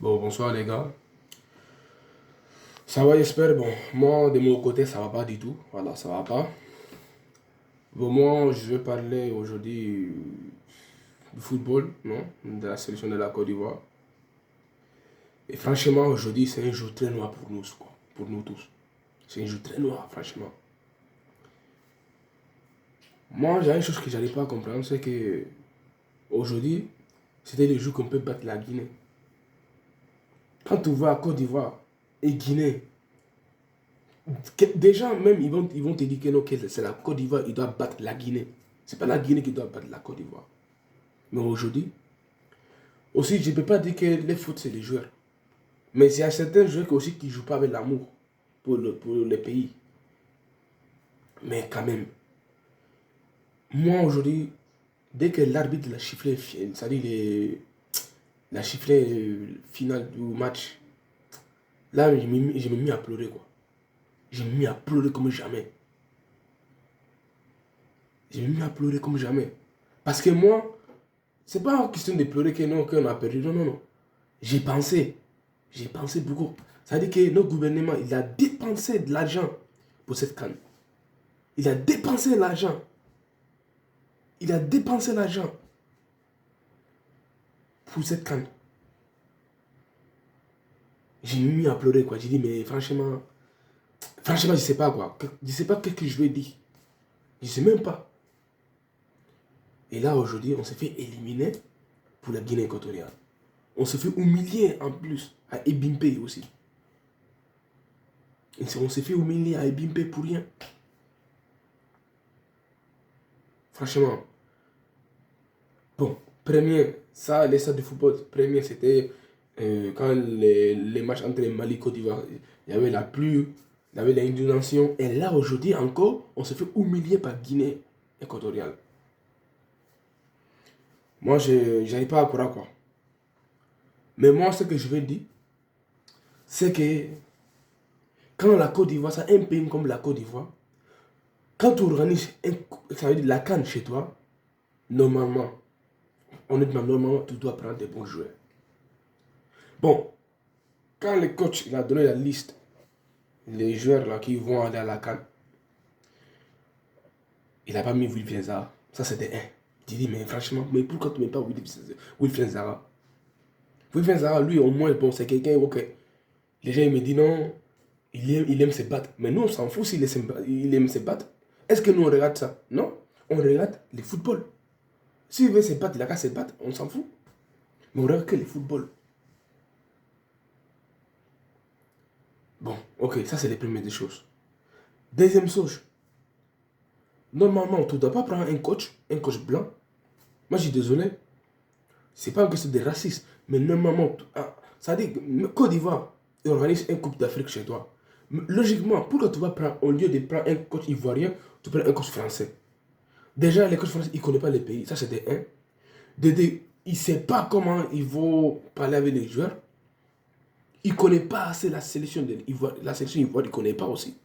Bon, bonsoir les gars. Ça va, j'espère. Bon, moi, de mon côté, ça va pas du tout. Voilà, ça va pas. Bon, moi, je vais parler aujourd'hui du football, non? De la sélection de la Côte d'Ivoire. Et franchement, aujourd'hui, c'est un jour très noir pour nous, quoi. Pour nous tous. C'est un jour très noir, franchement. Moi, j'ai une chose que j'arrive pas à comprendre, c'est que aujourd'hui, c'était le jour qu'on peut battre la Guinée. Quand tu vas à Côte d'Ivoire et Guinée, des gens même, ils vont te dire que non, que c'est la Côte d'Ivoire, ils doivent battre la Guinée. C'est pas la Guinée qui doit battre la Côte d'Ivoire. Mais aujourd'hui, aussi, je ne peux pas dire que les foot, c'est les joueurs. Mais il y a certains joueurs aussi qui ne jouent pas avec l'amour pour le pays. Mais quand même, moi aujourd'hui, dès que l'arbitre l'a chifflé, c'est-à-dire la chifflé finale du match, là, je me mis à pleurer, quoi. Je me mis à pleurer comme jamais. Je me mis à pleurer comme jamais. Parce que moi, c'est pas une question de pleurer que non, qu'on a perdu. Non, non, non. J'ai pensé. J'ai pensé beaucoup. Ça veut dire que notre gouvernement, il a dépensé de l'argent pour cette canne. Il a dépensé l'argent. Il a dépensé l'argent pour cette canne. J'ai mis à pleurer, quoi. J'ai dit, mais franchement, je sais pas, quoi. Je sais pas ce que je vais dire. Je sais même pas. Et là, aujourd'hui, on s'est fait éliminer pour la Guinée équatoriale. On se fait humilier en plus à Ebimpe aussi. On s'est fait humilier à Ebimpe pour rien. Franchement. Bon, premier, ça, les stades de football, premier, c'était quand les matchs entre Mali et Côte d'Ivoire, il y avait la pluie, il y avait l'inondation. Et là, aujourd'hui encore, on se fait humilier par Guinée équatoriale. Moi, je n'arrive pas à croire, quoi. Mais moi, ce que je veux dire, c'est que quand la Côte d'Ivoire, c'est un pays comme la Côte d'Ivoire, quand tu organises ça veut dire la CAN chez toi, normalement, honnêtement, normalement, tu dois prendre des bons joueurs. Bon, quand le coach il a donné la liste, les joueurs là qui vont aller à la CAN, il n'a pas mis Wilfried Zaha. Ça, c'était un. J'ai dit, mais franchement, mais pourquoi tu ne mets pas Wilfried Zaha? Wilfried Zaha, lui, au moins, bon, c'est quelqu'un, ok. Les gens, ils me disent non, il aime se battre. Mais nous, on s'en fout s'il aime se battre. Est-ce que nous, on regarde ça? Non. On regarde le football. S'il veut se battre, il a qu'à se battre, on s'en fout. Mais on regarde que le football. Bon, ok, ça, c'est les premières des choses. Deuxième chose, normalement, tu ne dois pas prendre un coach blanc. Moi, je suis désolé. C'est pas une question de racisme. Mais normalement, ça dit que Côte d'Ivoire organise une Coupe d'Afrique chez toi. Logiquement, pourquoi tu vas prendre, au lieu de prendre un coach ivoirien, tu prends un coach français? Déjà, les coachs français, ils ne connaissent pas les pays. Ça, c'est de un. De deux, il ne sait pas comment il faut parler avec les joueurs. Il ne connaît pas assez la sélection de l'Ivoire. La sélection ivoire, il ne connaît pas aussi.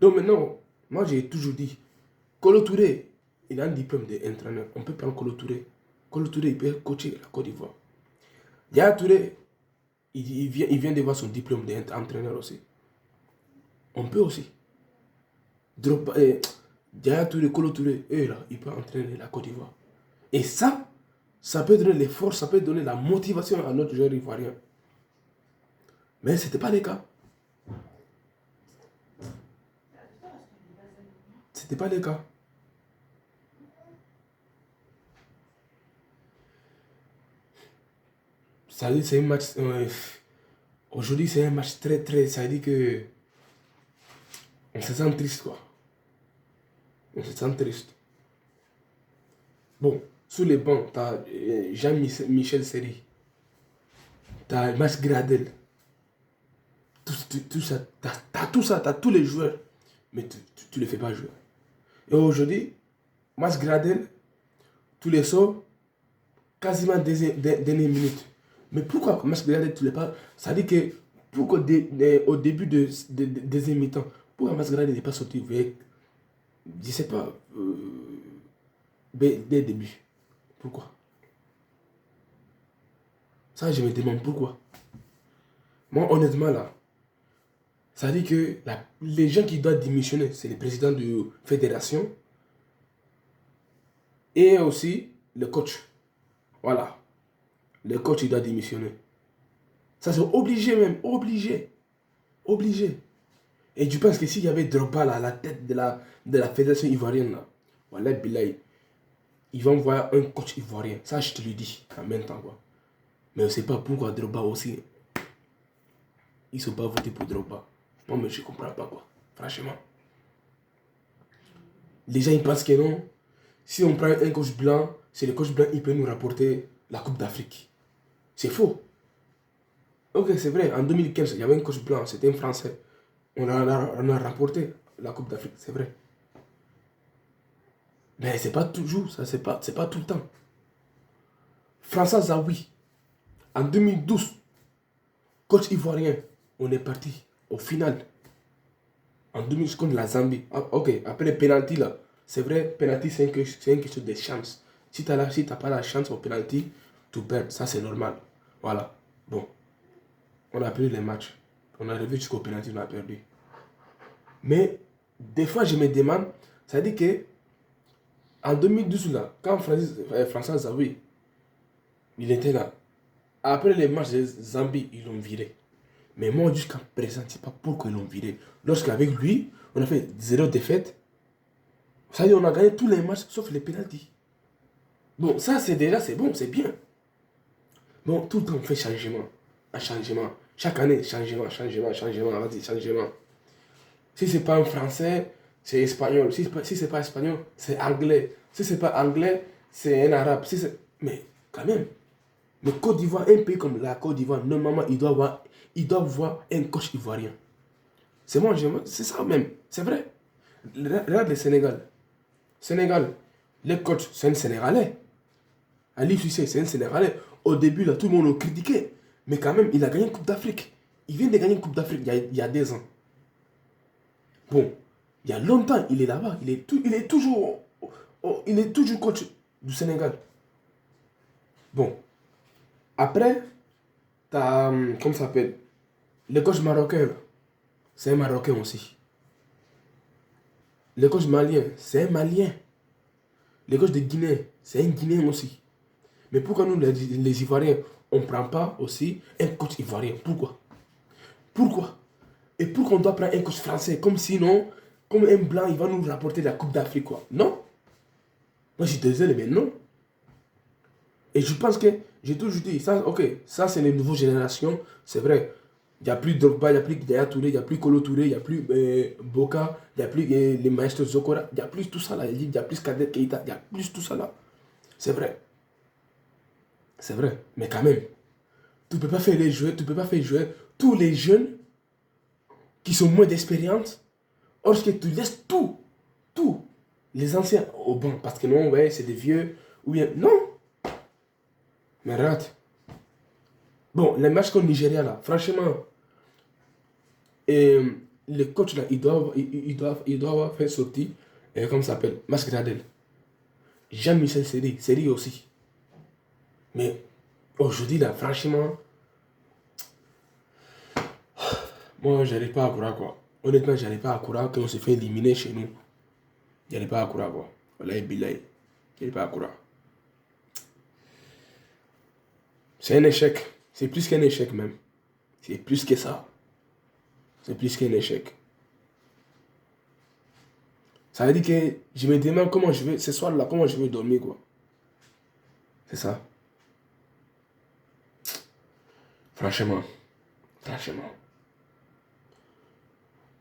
Donc maintenant, moi, j'ai toujours dit, Kolo Touré, il a un diplôme d'entraîneur. On peut prendre Kolo Touré. Kolo Touré, il peut coacher la Côte d'Ivoire. Yaya Touré, il vient de voir son diplôme d'entraîneur aussi. On peut aussi. Yaya Touré, Kolo Touré, eux là, ils peuvent entraîner la Côte d'Ivoire. Et ça peut donner les forces, ça peut donner la motivation à notre joueur ivoirien. Mais ce n'était pas le cas. C'était pas le cas. Ça veut dire c'est un match. Aujourd'hui, c'est un match très, très. Ça veut dire que. On se sent triste, quoi. On se sent triste. Bon, sous les bancs, t'as Jean-Michel Seri. T'as Mas Gradel. Tout ça. T'as tout ça, t'as tous les joueurs. Mais tu ne les fais pas jouer. Et aujourd'hui, Mas Gradel, tous les sorts, quasiment dernière minute. Mais pourquoi Mas Gradel, tu ne les pas. Ça dit que. Pourquoi au début de deuxième mi-temps, pourquoi Mas Gradel n'est pas sorti? Je ne sais pas. Dès le début. Pourquoi? Ça, je me demande pourquoi. Moi, honnêtement, là, ça dit que les gens qui doivent démissionner, c'est le président de fédération et aussi le coach. Voilà. Le coach, il doit démissionner. Ça, c'est obligé même. Obligé. Obligé. Et tu penses que s'il y avait Drogba là, à la tête de la fédération ivoirienne, là, voilà, Bilay, ils vont voir un coach ivoirien. Ça, je te le dis en même temps, quoi. Mais on ne sait pas pourquoi Drogba aussi. Ils ne sont pas votés pour Drogba. Moi, mais je ne comprends pas, quoi. Franchement. Les gens, ils pensent que non. Si on prend un coach blanc, c'est le coach blanc qui peut nous rapporter la Coupe d'Afrique. C'est faux. Ok, c'est vrai. En 2015, il y avait un coach blanc. C'était un Français. On a rapporté la Coupe d'Afrique. C'est vrai. Mais c'est pas toujours. Ça, c'est pas tout le temps. François Zawi, en 2012, coach ivoirien, on est parti au final. En 2012 contre la Zambie. Ah, ok, après le penalty là, c'est vrai, penalty c'est une question de chance. Si tu n'as pas la chance au penalty, tu perds. Ça c'est normal. Voilà. Bon, on a perdu les matchs. On est arrivé jusqu'au penalty, on a perdu. Mais des fois je me demande, ça dit que en 2012 là, quand François Zawi, il était là. Après les matchs de Zambie, ils l'ont viré. Mais moi, jusqu'à présent, je ne sais pas pourquoi ils l'ont viré. Lorsqu'avec lui, on a fait 0 défaite. Ça veut dire on a gagné tous les matchs sauf les pénaltys. Bon, ça c'est déjà, c'est bon, c'est bien. Bon, tout le temps on fait changement. Un changement. Chaque année, changement, changement, changement, vas-y, changement. Si c'est pas un français, c'est espagnol. Si c'est pas espagnol, c'est anglais. Si c'est pas anglais, c'est un arabe. Mais quand même. Mais Côte d'Ivoire, un pays comme la Côte d'Ivoire, normalement, il doit avoir un coach ivoirien. C'est ça même, c'est vrai. Regarde le Sénégal. Sénégal, le coach, c'est un Sénégalais. Ali Cissé, c'est un Sénégalais. Au début, là, tout le monde le critiquait. Mais quand même, il a gagné une Coupe d'Afrique. Il vient de gagner une Coupe d'Afrique il y a 2 ans. Bon, il y a longtemps, il est là-bas. Il est toujours coach du Sénégal. Bon, après, t'as, comment ça s'appelle? Le coach marocain, là, c'est un Marocain aussi. Le coach malien, c'est un Malien. Le coach de Guinée, c'est un Guinéen aussi. Mais pourquoi nous, les Ivoiriens, on ne prend pas aussi un coach ivoirien? Pourquoi? Pourquoi? Et pourquoi on doit prendre un coach français? Comme sinon, comme un blanc, il va nous rapporter la Coupe d'Afrique, quoi. Non? Moi, je suis désolé, mais non. Et je pense que, j'ai toujours dit, ça, ok, ça, c'est les nouvelles générations, c'est vrai. Il n'y a plus Drogba, il n'y a plus Yaya Touré, il n'y a plus Kolo Touré, il n'y a plus Boka, il n'y a plus les maestros Zokora, il n'y a plus tout ça là, il y a plus Kader Keita, il y a plus tout ça là. C'est vrai. C'est vrai. Mais quand même, tu ne peux pas faire les jouer, tu peux pas faire jouer tous les jeunes qui sont moins d'expérience, or que tu laisses tous les anciens au banc. Parce que non, ouais, c'est des vieux, ou bien, non. Mais regarde. Bon, les matchs contre Nigeria là, franchement, et le coach là, il doit avoir fait sortir, comment ça s'appelle, Masquerade. Jean-Michel Seri aussi. Mais aujourd'hui là, franchement, moi j'arrive pas à croire quoi. Honnêtement, j'arrive pas à croire qu'on se fait éliminer chez nous. J'arrive pas à croire quoi. Wallahi billahi. J'arrive pas à croire. C'est un échec. C'est plus qu'un échec même. C'est plus que ça. C'est plus qu'un échec. Ça veut dire que je me demande comment je vais, ce soir-là, comment je vais dormir, quoi. C'est ça. Franchement. Franchement.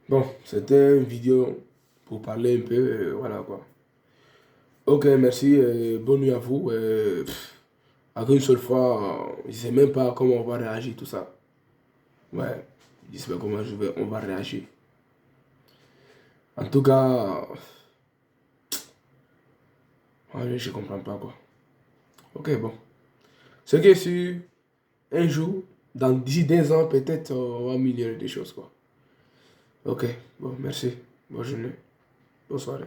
Bon, c'était une vidéo pour parler un peu, voilà, quoi. Ok, merci, bonne nuit à vous. Encore une seule fois, je sais même pas comment on va réagir, tout ça. Ouais, je sais pas comment on va réagir. En tout cas, ouais, je comprends pas, quoi. Ok, bon. Ce qui est sûr, un jour, d'ici 2 ans, peut-être, on va améliorer des choses, quoi. Ok, bon, merci. Bonne journée. Bonne soirée.